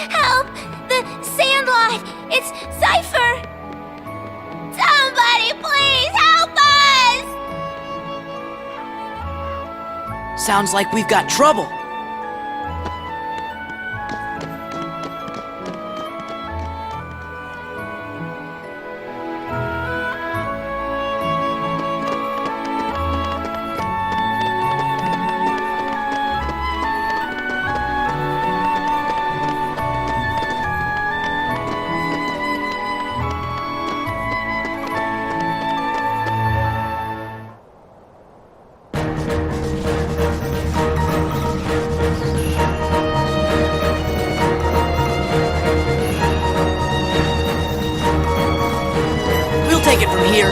Help! The Sandlot! It's Cypher! Somebody please help us! Sounds like we've got trouble. Take it from here.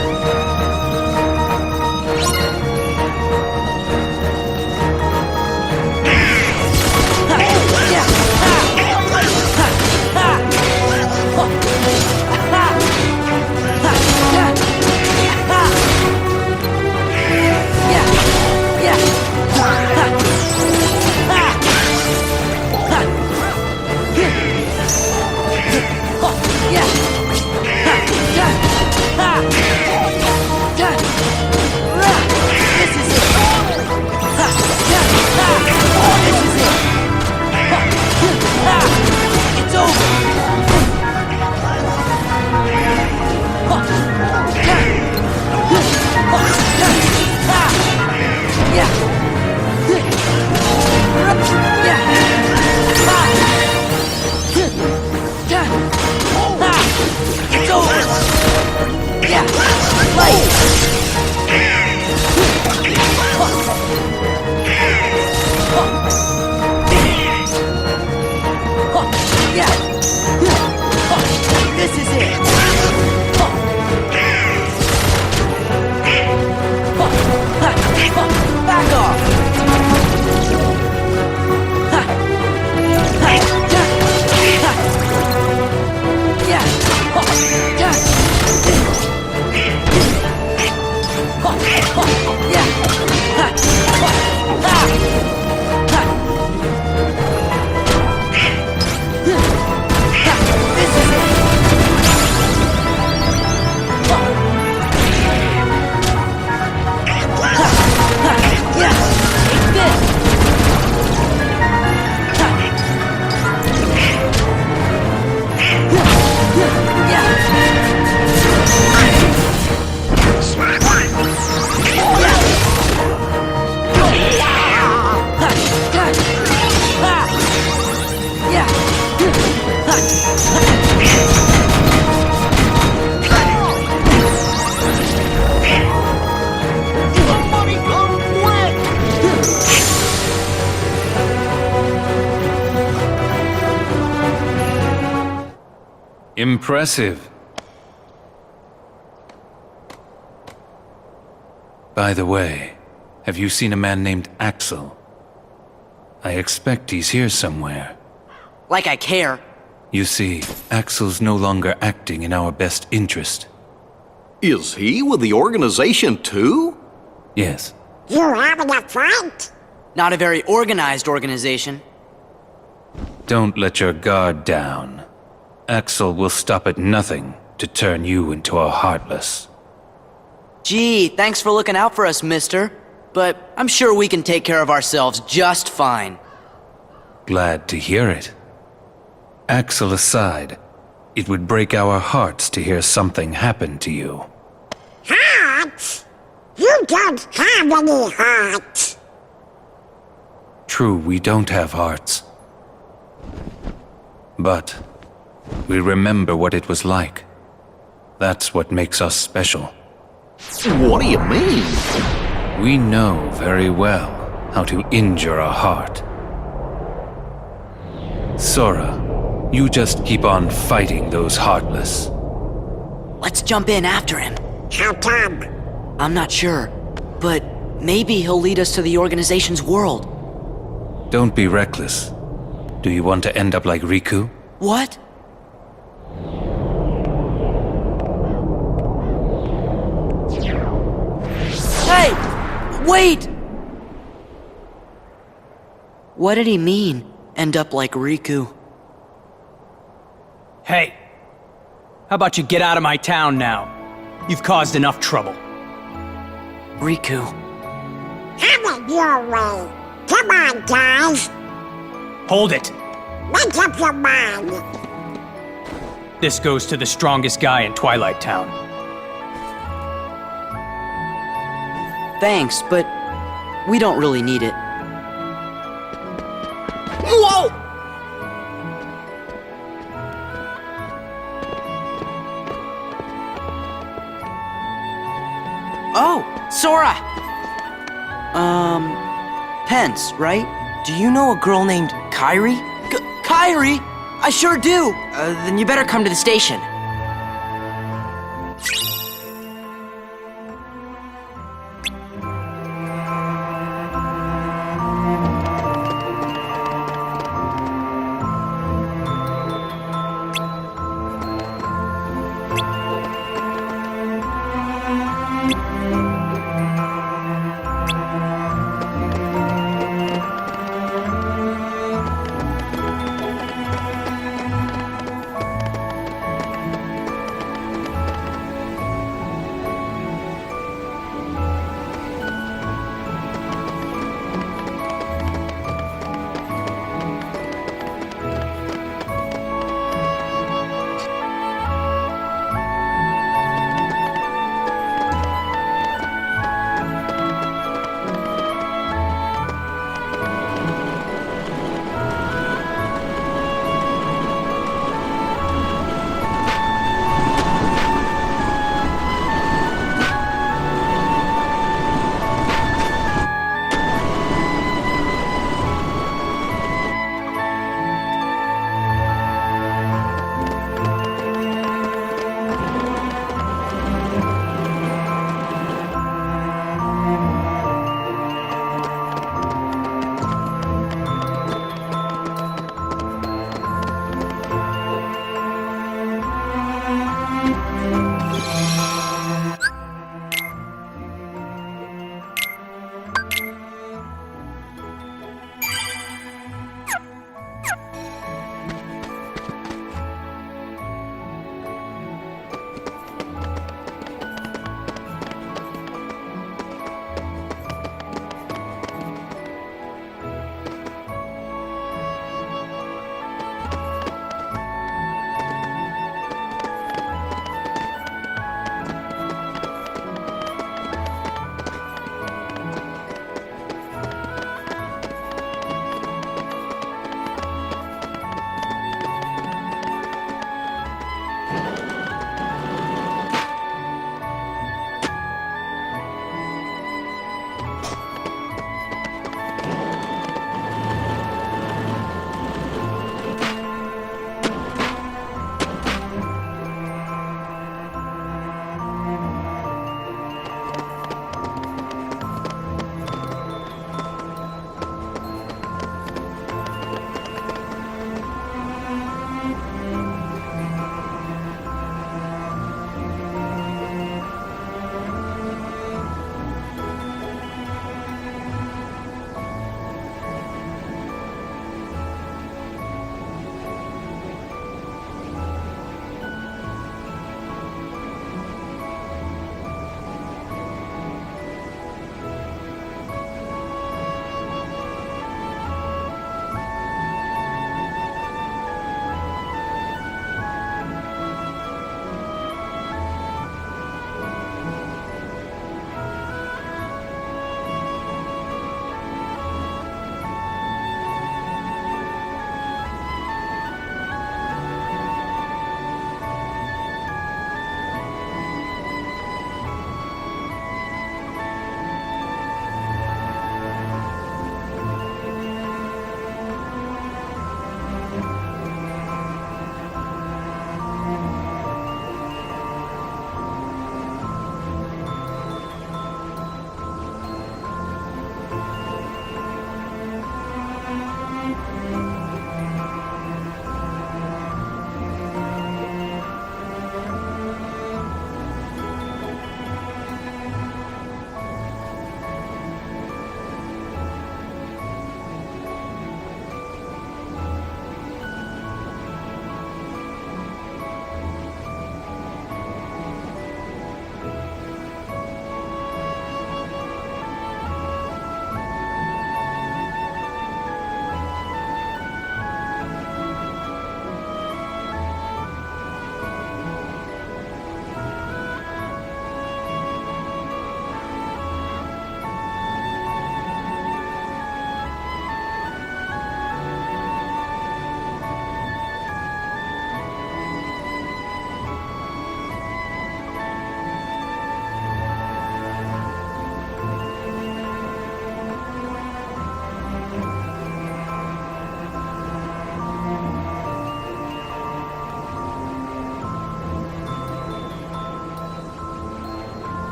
Impressive. By the way, have you seen a man named Axel? I expect he's here somewhere. Like I care. You see, Axel's no longer acting in our best interest. Is he with the organization too? Yes. You having a fight? Not a very organized organization. Don't let your guard down. Axel will stop at nothing to turn you into a Heartless. Gee, thanks for looking out for us, mister. But I'm sure we can take care of ourselves just fine. Glad to hear it. Axel aside, it would break our hearts to hear something happen to you. Hearts? You don't have any hearts. True, we don't have hearts. But we remember what it was like. That's what makes us special. What do you mean? We know very well how to injure a heart. Sora, you just keep on fighting those Heartless. Let's jump in after him. How come? I'm not sure, but maybe he'll lead us to the organization's world. Don't be reckless. Do you want to end up like Riku? What? Hey! Wait! What did he mean, end up like Riku? Hey, how about you get out of my town now? You've caused enough trouble. Riku. Have it your way. Come on, guys. Hold it! Make up your mind. This goes to the strongest guy in Twilight Town. Thanks, but we don't really need it. Whoa! Oh, Sora! Pence, right? Do you know a girl named Kairi? Kairi? I sure do! Then you better come to the station.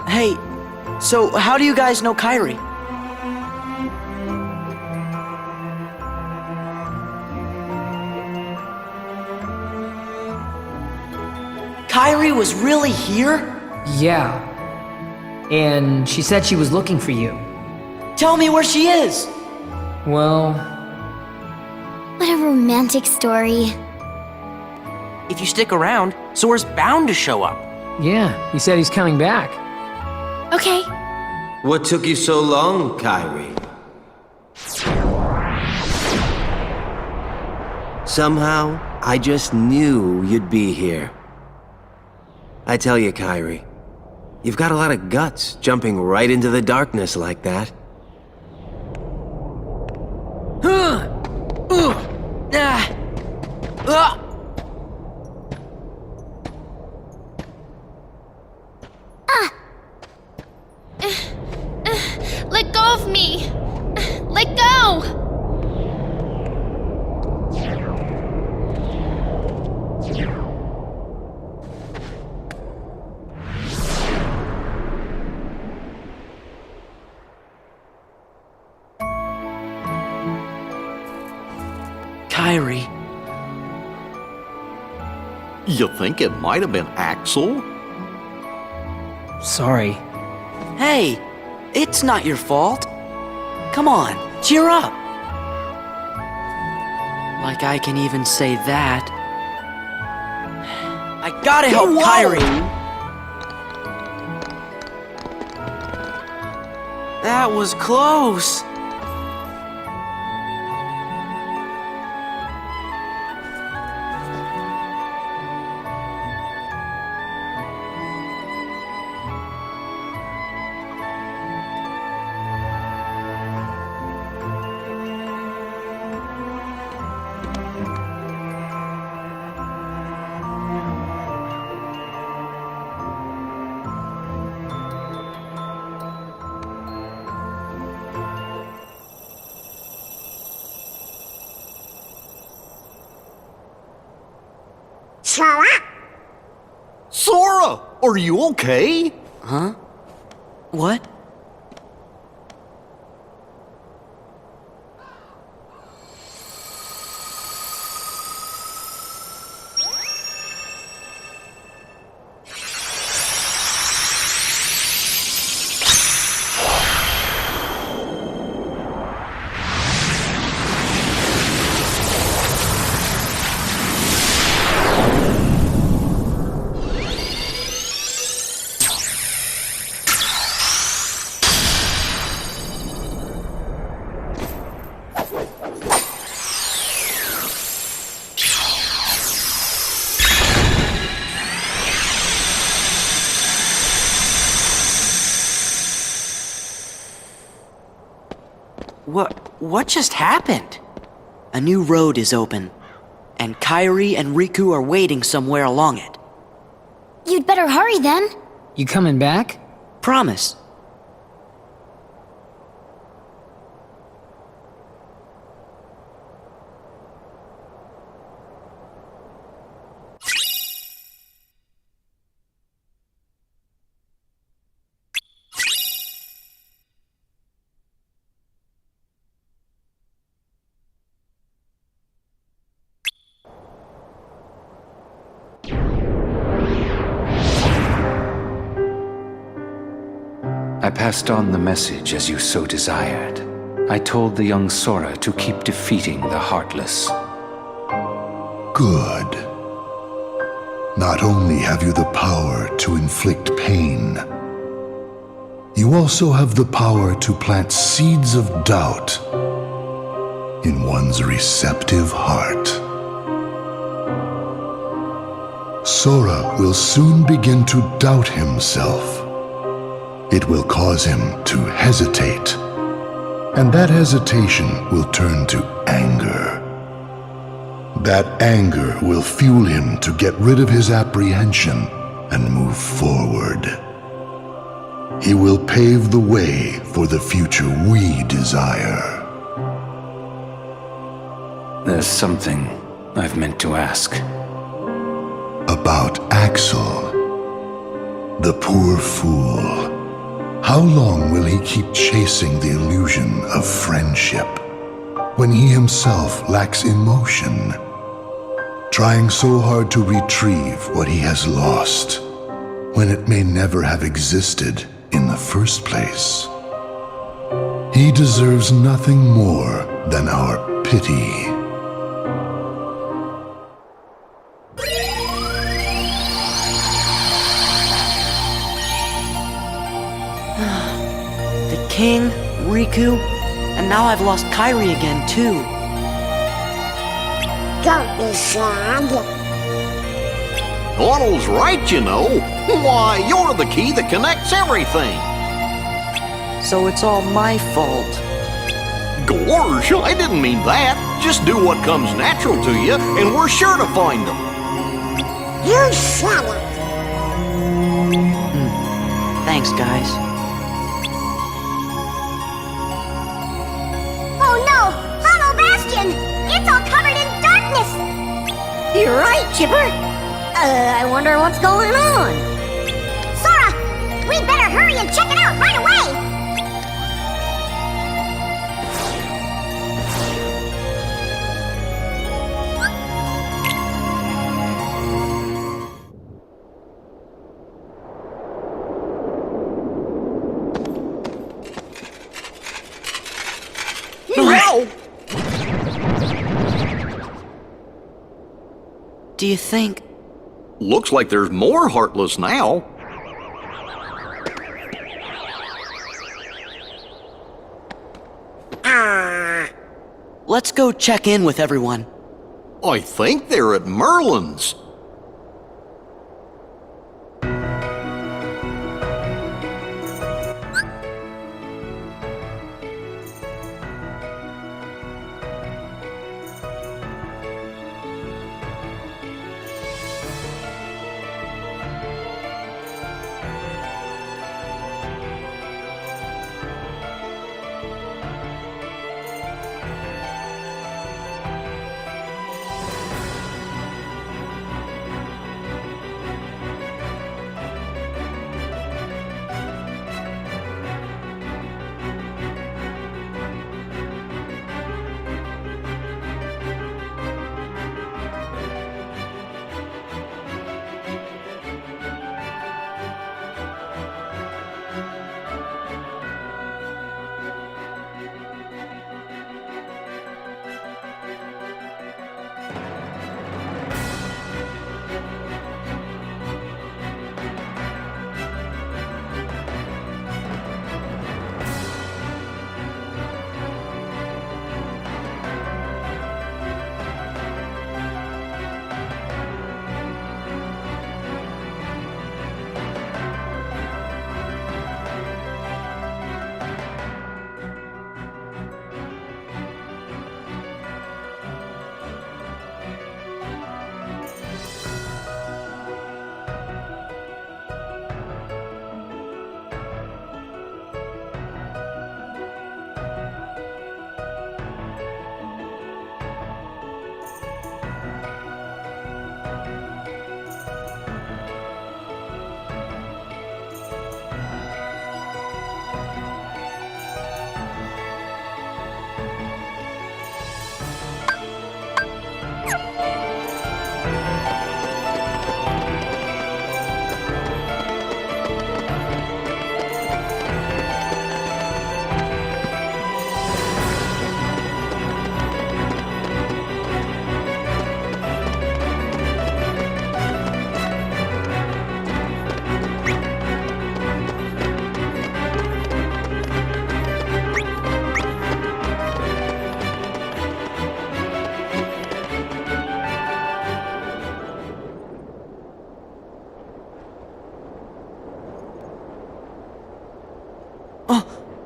Hey, so how do you guys know Kyrie? Kyrie was really here? Yeah. And she said she was looking for you. Tell me where she is! Well, What a romantic story. If you stick around, Sora's bound to show up. yeah, he said he's coming back. Okay. What took you so long, Kyrie? Somehow, I just knew you'd be here. I tell you, Kyrie, you've got a lot of guts jumping right into the darkness like that. Let go of me! Let go! Kyrie. You think it might have been Axel? Sorry. Hey, it's not your fault. Come on, cheer up. Like I can even say that. I gotta help Whoa. Kyrie. That was close. Sora? Sora, are you okay? Huh? What? What just happened? A new road is open, and Kairi and Riku are waiting somewhere along it. You'd better hurry then. You coming back? Promise. I passed on the message as you so desired. I told the young Sora to keep defeating the Heartless. Good. Not only have you the power to inflict pain, you also have the power to plant seeds of doubt in one's receptive heart. Sora will soon begin to doubt himself. It will cause him to hesitate, and that hesitation will turn to anger. That anger will fuel him to get rid of his apprehension and move forward. He will pave the way for the future we desire. There's something I've meant to ask. About Axel, the poor fool. How long will he keep chasing the illusion of friendship when he himself lacks emotion, trying so hard to retrieve what he has lost when it may never have existed in the first place? He deserves nothing more than our pity. King, Riku, and now I've lost Kairi again, too. Don't be sad. Donald's right, you know. Why, you're the key that connects everything. So it's all my fault. Gorge, I didn't mean that. Just do what comes natural to you, and we're sure to find them. You said it. Thanks, guys. Oh no! Hollow Bastion! It's all covered in darkness! You're right, Chipper. I wonder what's going on. Sora! We'd better hurry and check it out right away! No! Do you think... Looks like there's more Heartless now. Let's go check in with everyone. I think they're at Merlin's.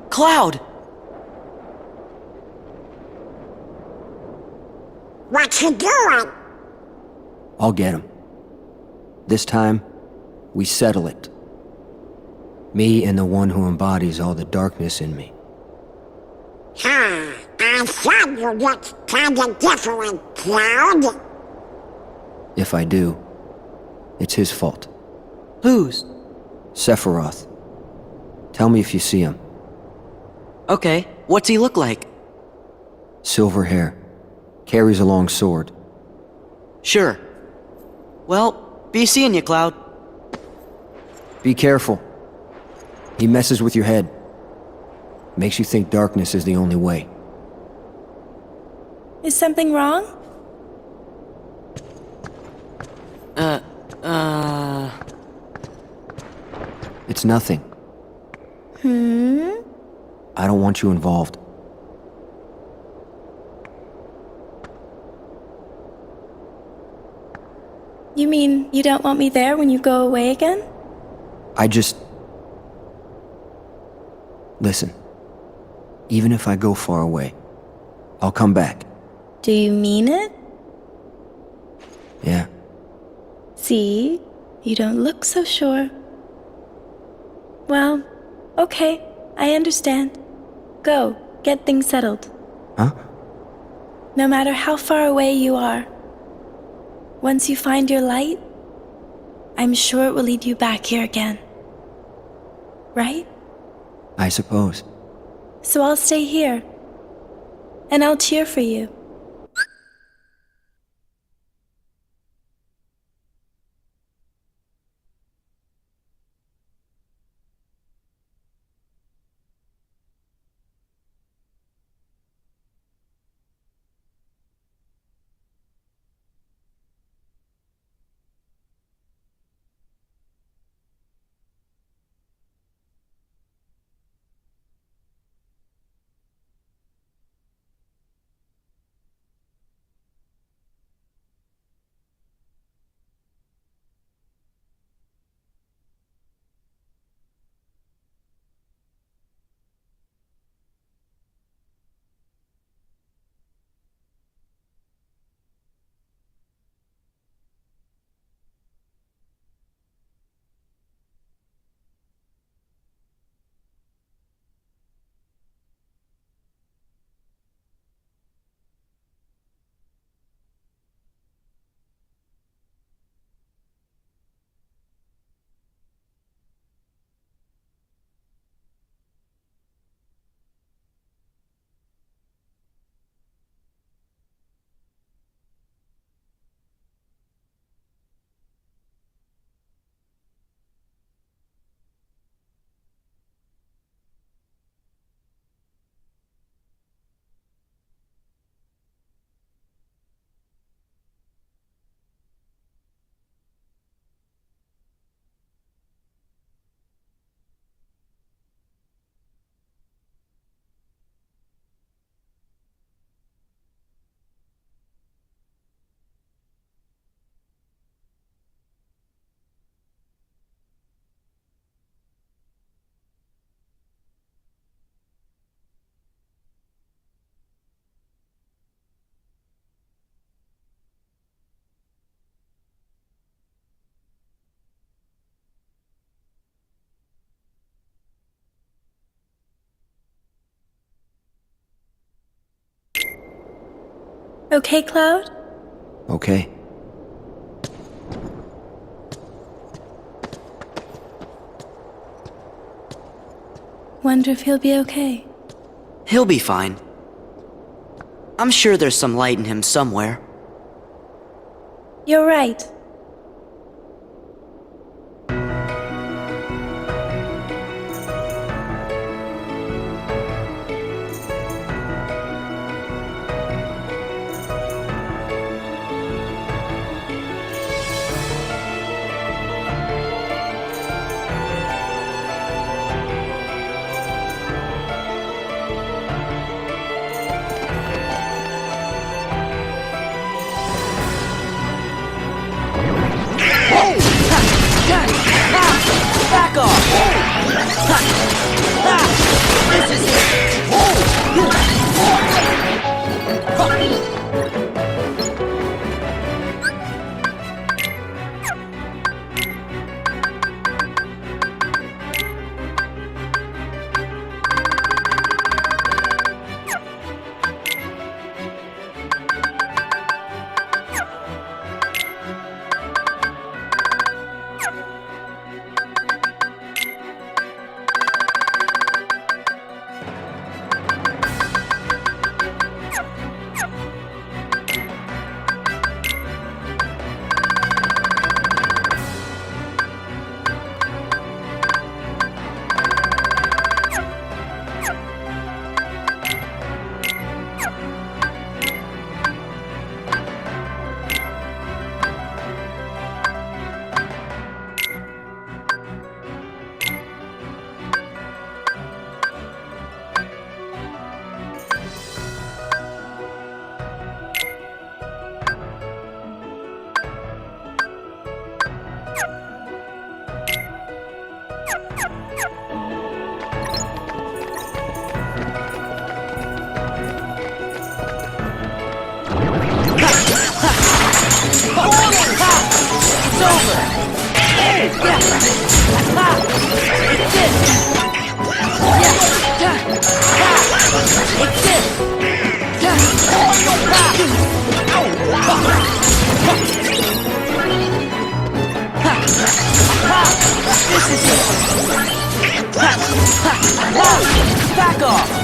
Cloud! What you doing? I'll get him. This time, we settle it. Me and the one who embodies all the darkness in me. I thought you looked kinda different, Cloud. If I do, it's his fault. Whose? Sephiroth. Tell me if you see him. Okay, what's he look like? Silver hair. Carries a long sword. Sure. Well, be seeing you, Cloud. Be careful. He messes with your head. Makes you think darkness is the only way. Is something wrong? It's nothing. I don't want you involved. You mean you don't want me there when you go away again? Listen. Even if I go far away, I'll come back. Do you mean it? Yeah. See? You don't look so sure. Well, okay, I understand. Go, get things settled. Huh? No matter how far away you are, once you find your light, I'm sure it will lead you back here again. Right? I suppose. So I'll stay here, and I'll cheer for you. Okay, Cloud? Okay. Wonder if he'll be okay. He'll be fine. I'm sure there's some light in him somewhere. You're right. Back off! This is back off!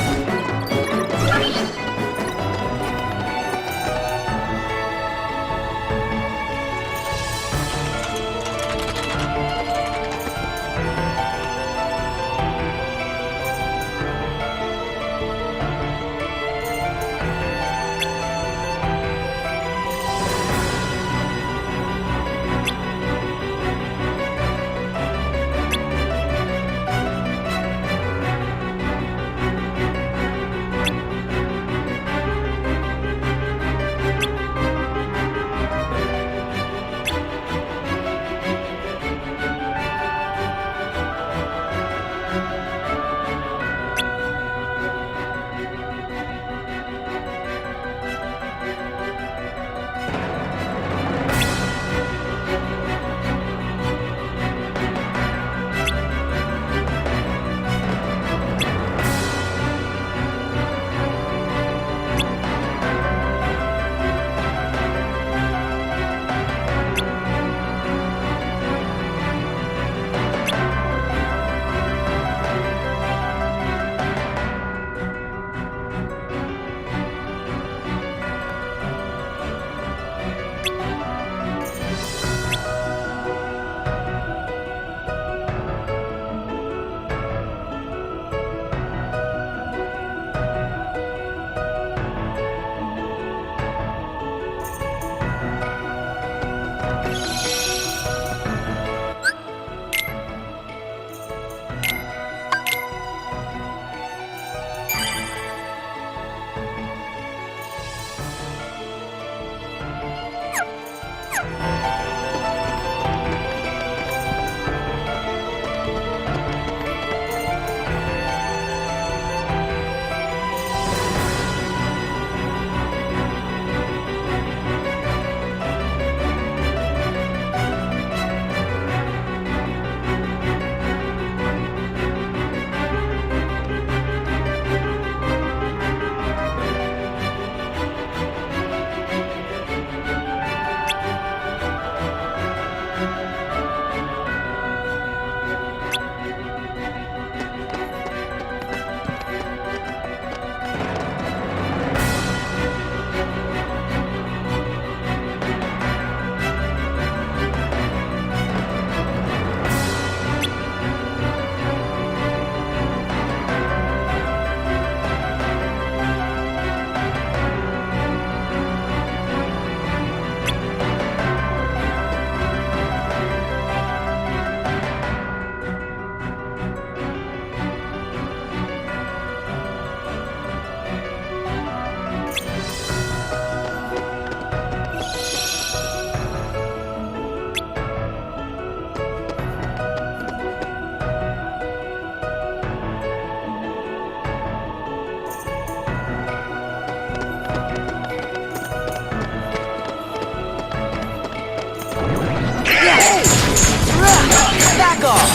Back off!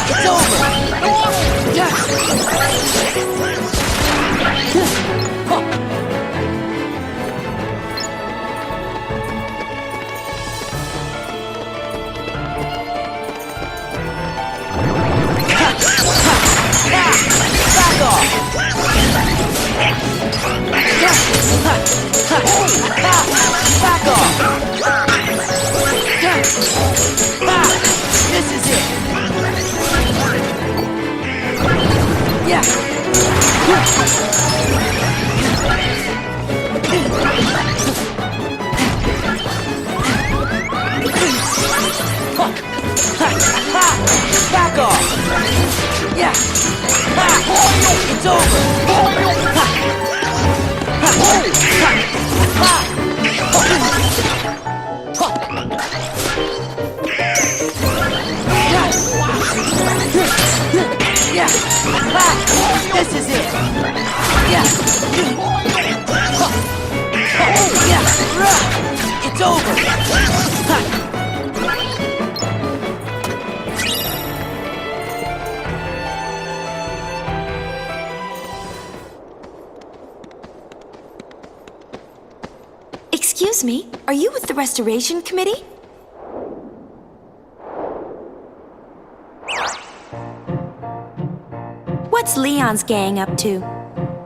It's over! Back off! Back off! This is it! Yeah! Back off! Yeah! It's over! Yeah! This is it! Yeah! Yeah! It's over! Excuse me, are you with the Restoration Committee? What's Leon's gang up to?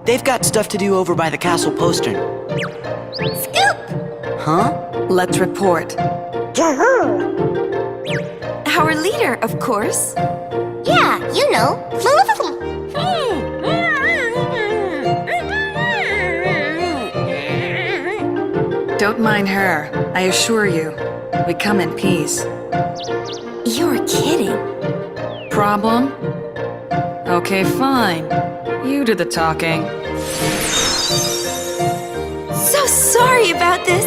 They've got stuff to do over by the castle postern. Scoop! Huh? Let's report. To who? Our leader, of course. Yeah, you know. Don't mind her. I assure you, we come in peace. You're kidding. Problem? Okay, fine. You do the talking. So sorry about this.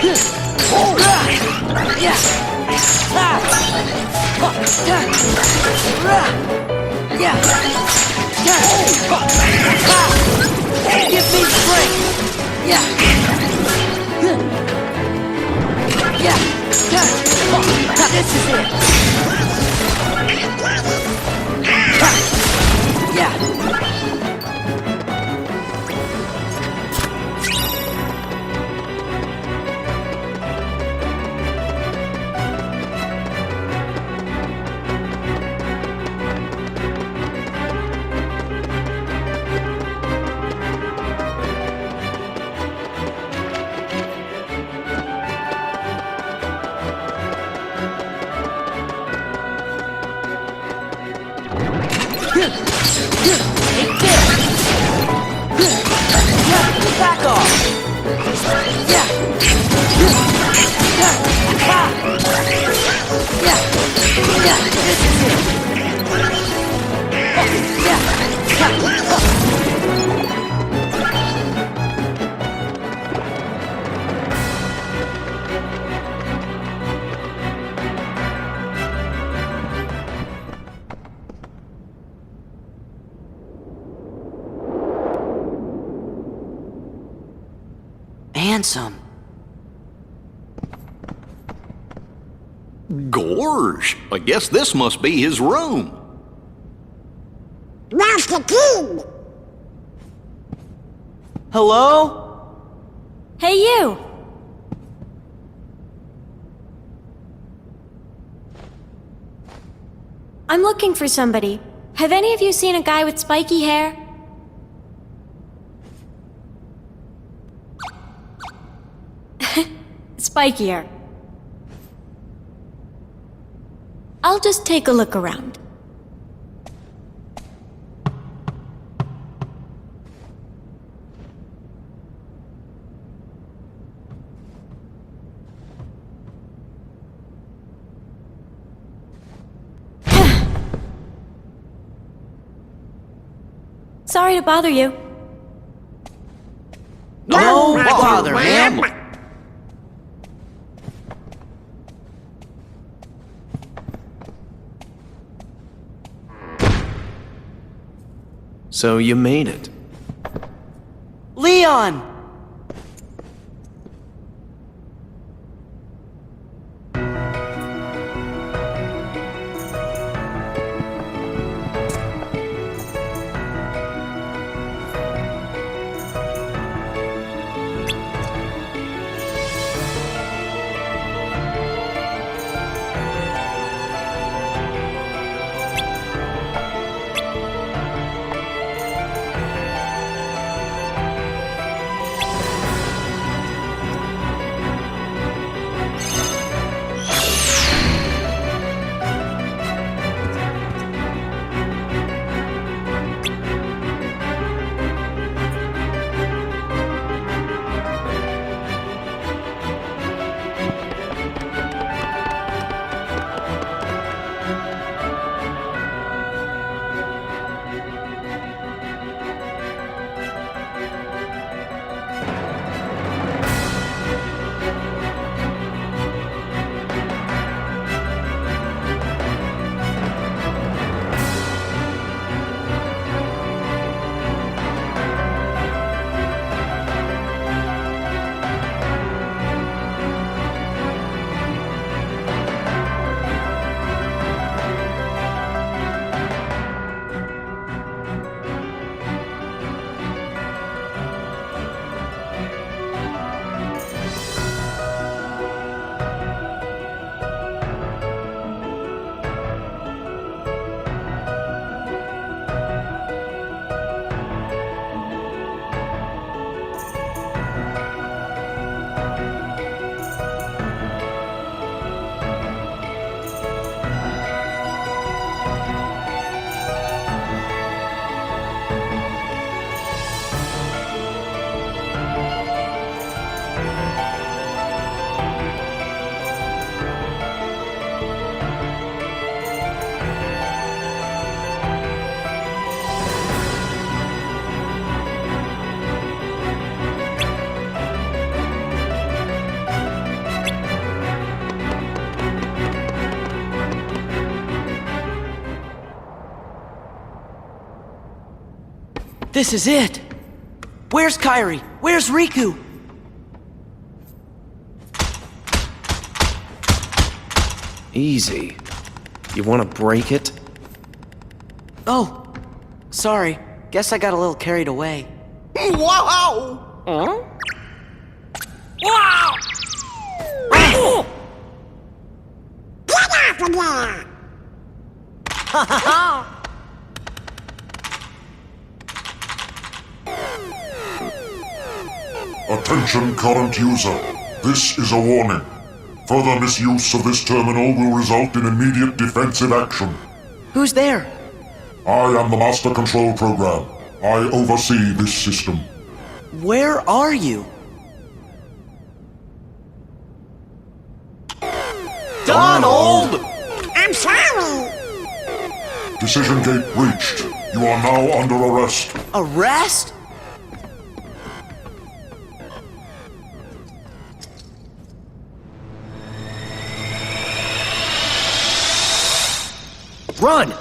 Give me strength! Yeah! This is it! Yeah! Back off! Yeah! This is handsome. Gorge, I guess this must be his room. Master King! Hello? Hey, you! I'm looking for somebody. Have any of you seen a guy with spiky hair? Spikier. I'll just take a look around. Sorry to bother you. No bother, ma'am. So you made it. Leon! This is it! Where's Kairi? Where's Riku? Easy. You want to break it? Oh, sorry. Guess I got a little carried away. Wow! Huh? Wow! Get off of there! Attention current user. This is a warning. Further misuse of this terminal will result in immediate defensive action. Who's there? I am the Master Control Program. I oversee this system. Where are you? Donald! I'm sorry! Decision gate breached. You are now under arrest. Arrest? Run!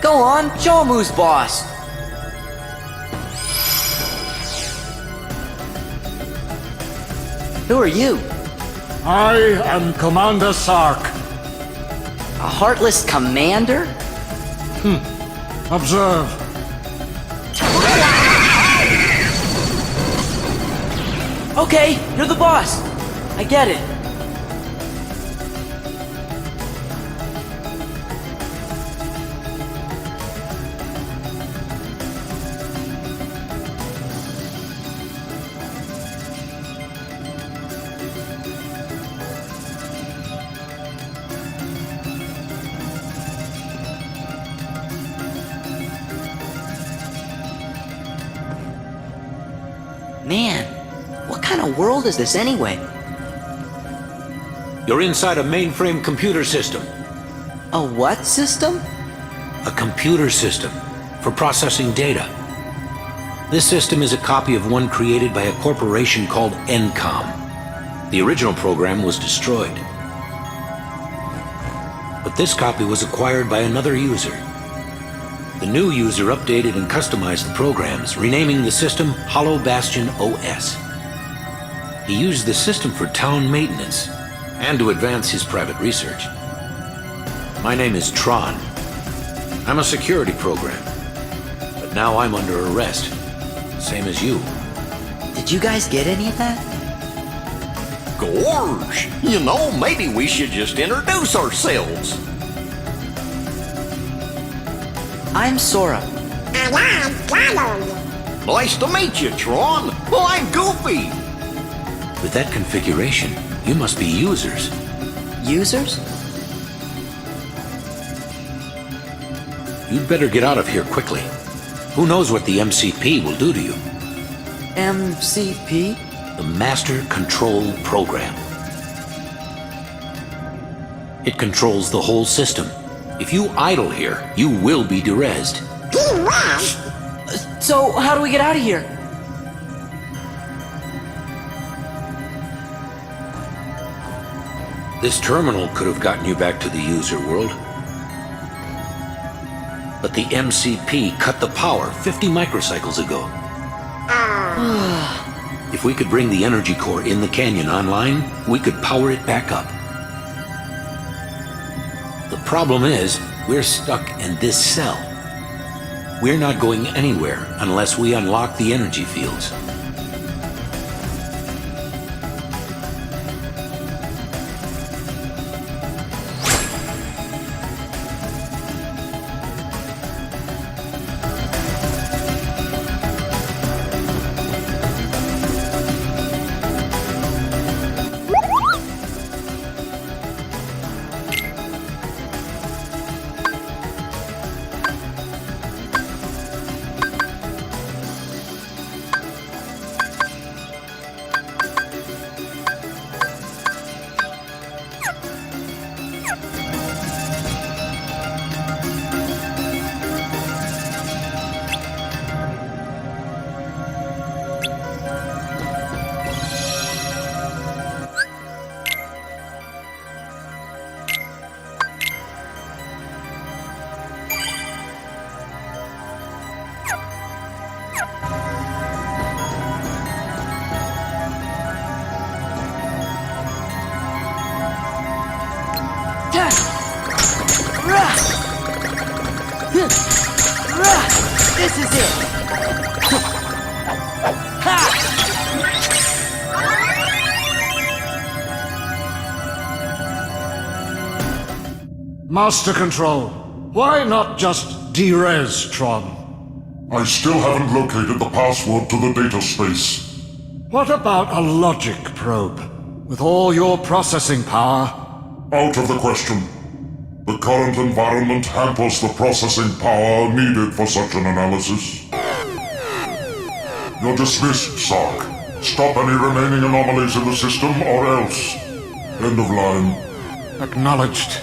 Go on, show 'em who's boss. Who are you? I am Commander Sark. A heartless commander? Observe. Okay, you're the boss. I get it. Man, what kind of world is this anyway? You're inside a mainframe computer system. A what system? A computer system for processing data. This system is a copy of one created by a corporation called Encom. The original program was destroyed. But this copy was acquired by another user. The new user updated and customized the programs, renaming the system Hollow Bastion OS. He used the system for town maintenance and to advance his private research. My name is Tron. I'm a security program, but now I'm under arrest, same as you. Did you guys get any of that? Gorge! You know, maybe we should just introduce ourselves. I'm Sora. And I'm Donald. Nice to meet you, Tron. Well, I'm Goofy. With that configuration, you must be users. Users? You'd better get out of here quickly. Who knows what the MCP will do to you? MCP? The Master Control Program. It controls the whole system. If you idle here, you will be derezzed. Derezzed? So, how do we get out of here? This terminal could have gotten you back to the user world. But the MCP cut the power 50 microcycles ago. If we could bring the energy core in the canyon online, we could power it back up. The problem is, we're stuck in this cell. We're not going anywhere unless we unlock the energy fields. This is it! Master Control, why not just derez Tron? I still haven't located the password to the data space. What about a logic probe? With all your processing power? Out of the question. The current environment hampers the processing power needed for such an analysis. You're dismissed, Sark. Stop any remaining anomalies in the system, or else. End of line. Acknowledged.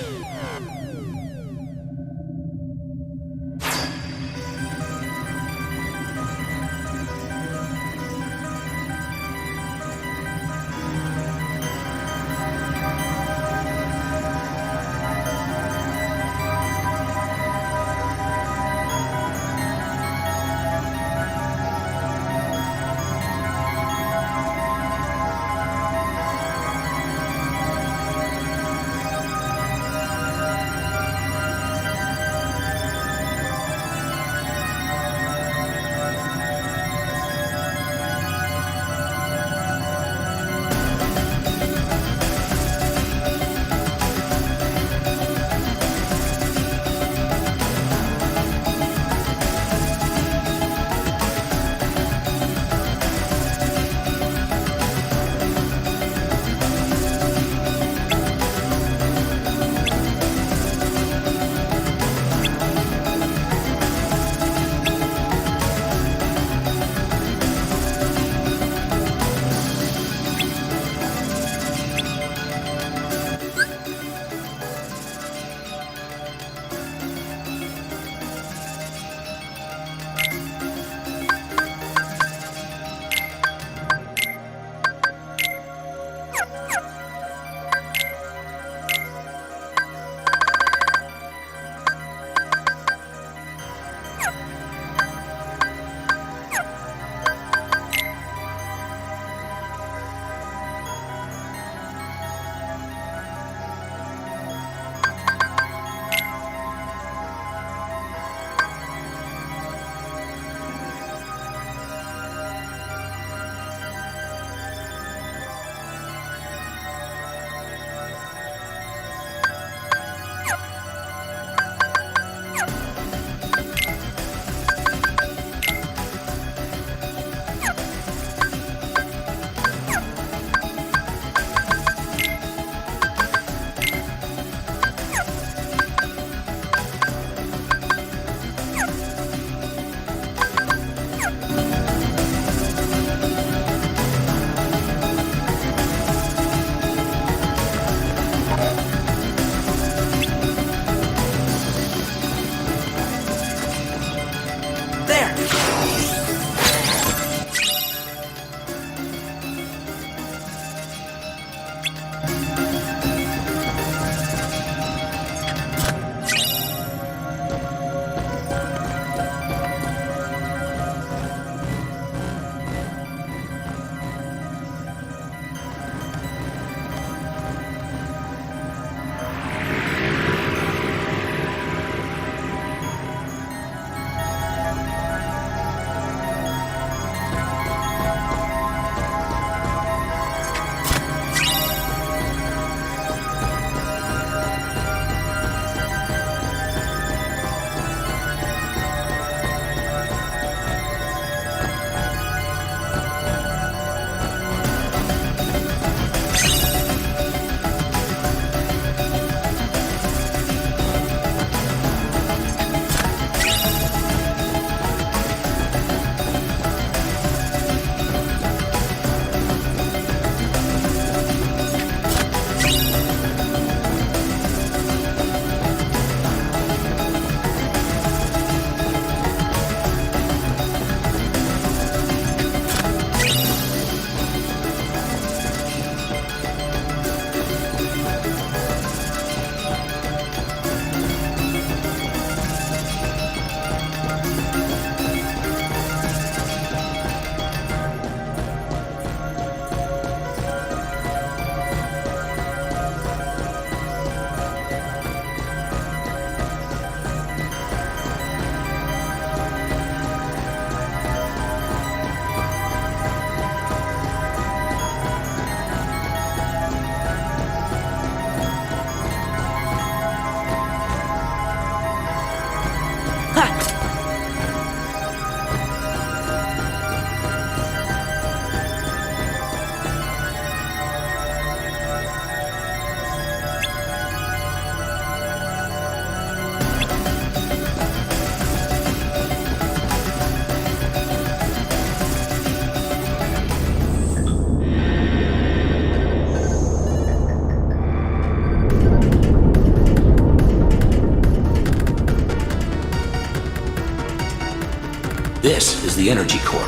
the energy core.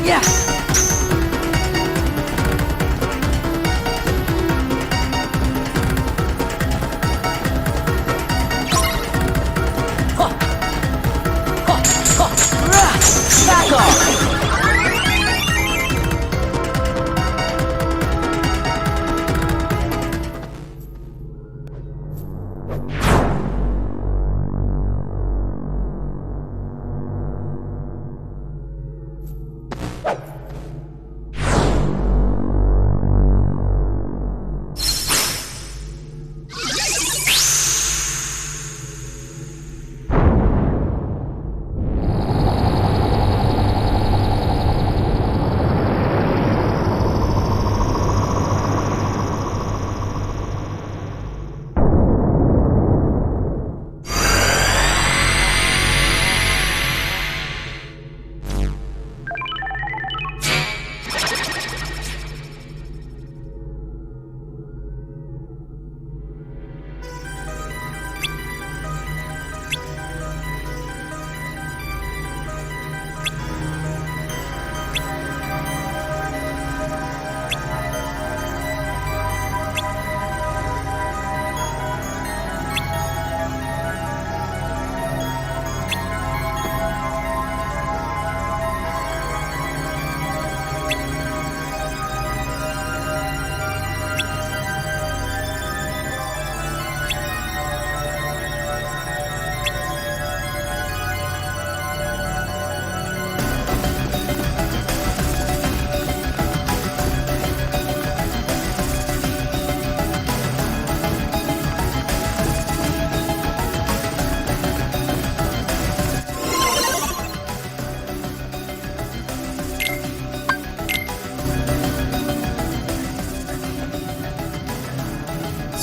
Yes! Back off!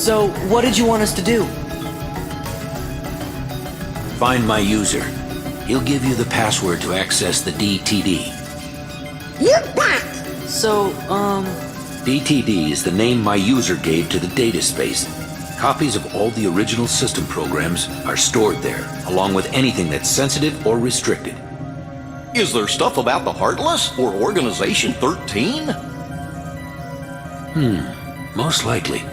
So, what did you want us to do? Find my user. He'll give you the password to access the DTD. You bet! So, DTD is the name my user gave to the data space. Copies of all the original system programs are stored there, along with anything that's sensitive or restricted. Is there stuff about the Heartless or Organization 13? Most likely.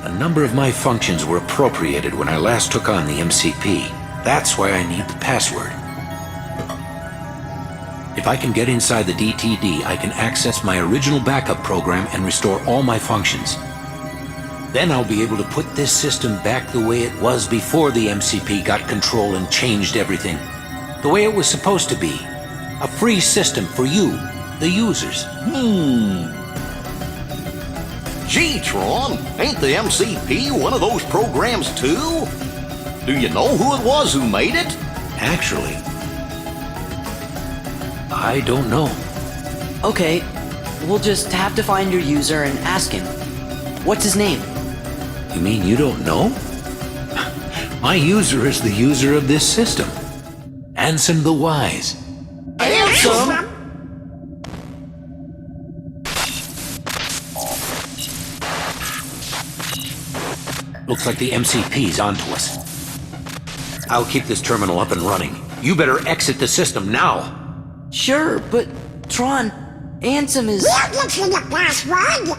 A number of my functions were appropriated when I last took on the MCP. That's why I need the password. If I can get inside the DTD, I can access my original backup program and restore all my functions. Then I'll be able to put this system back the way it was before the MCP got control and changed everything. The way it was supposed to be. A free system for you, the users. Gee, Tron, ain't the MCP one of those programs too? Do you know who it was who made it? Actually, I don't know. okay, we'll just have to find your user and ask him. What's his name? You mean you don't know? My user is the user of this system. Ansem the Wise. Ansem? Looks like the MCP's onto us. I'll keep this terminal up and running. You better exit the system now. Sure, but Tron, Ansem is... We'll get you the password!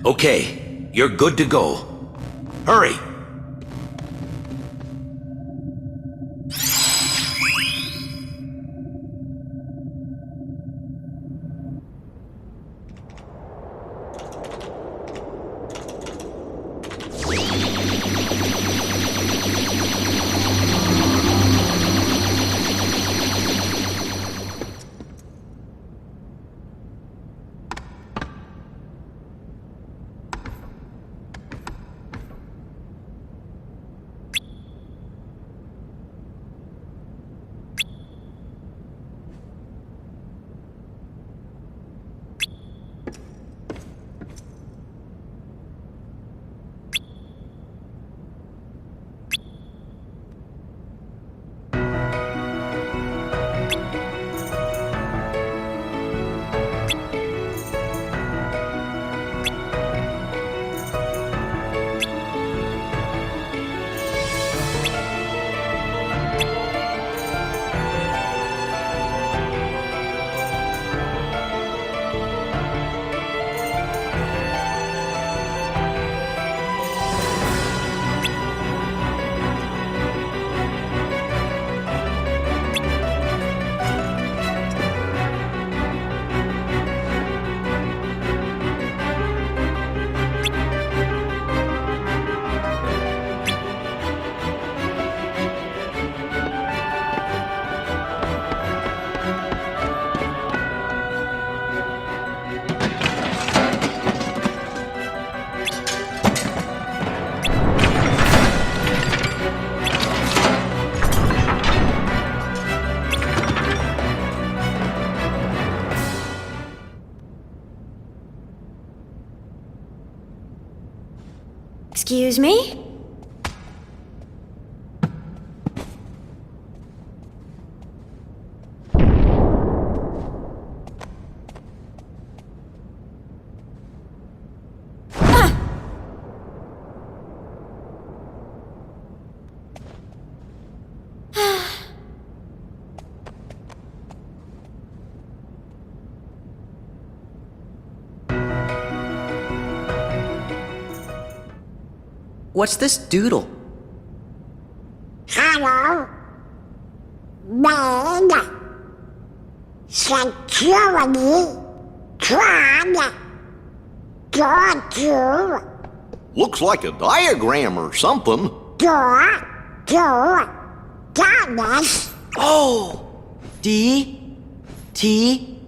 Okay, you're good to go. Hurry! Excuse me? What's this doodle? Hello? Bad. Security. Trying. Go to. Looks like a diagram or something. Go to. Darkness. Oh! D. T.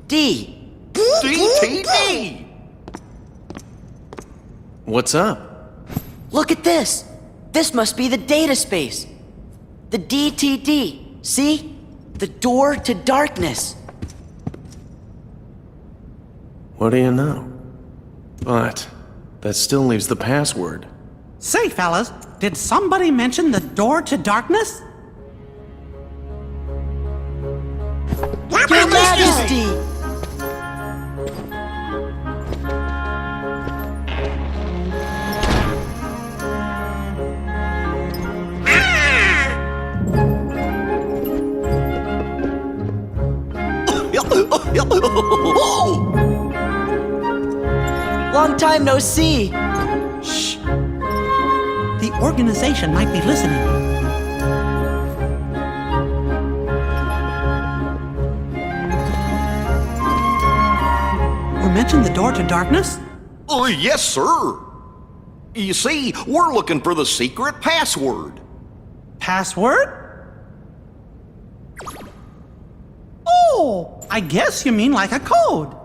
D. DTD! What's up? Look at this! This must be the data space. The DTD. See? The door to darkness. What do you know? But that still leaves the password. Say, fellas, did somebody mention the door to darkness? Your Majesty! Long time no see. Shh. The organization might be listening. You mentioned the door to darkness? Oh, yes, sir. You see, we're looking for the secret password. Password? Oh, I guess you mean like a code.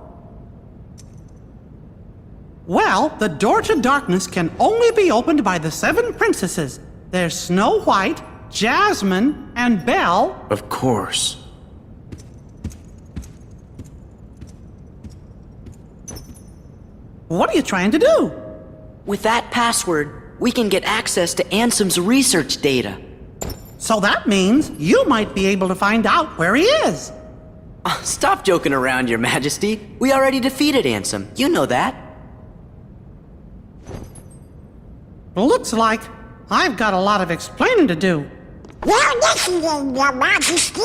Well, the door to darkness can only be opened by the 7 princesses. There's Snow White, Jasmine, and Belle. Of course. What are you trying to do? With that password, we can get access to Ansem's research data. So that means you might be able to find out where he is. Stop joking around, Your Majesty. We already defeated Ansem. You know that. Looks like I've got a lot of explaining to do. You're listening, Your Majesty.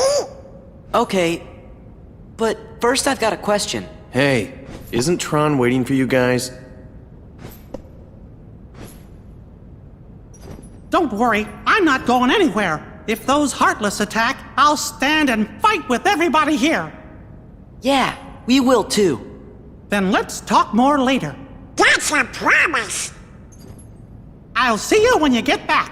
Okay, but first I've got a question. Hey, isn't Tron waiting for you guys? Don't worry, I'm not going anywhere. If those Heartless attack, I'll stand and fight with everybody here. Yeah, we will too. Then let's talk more later. That's a promise. I'll see you when you get back.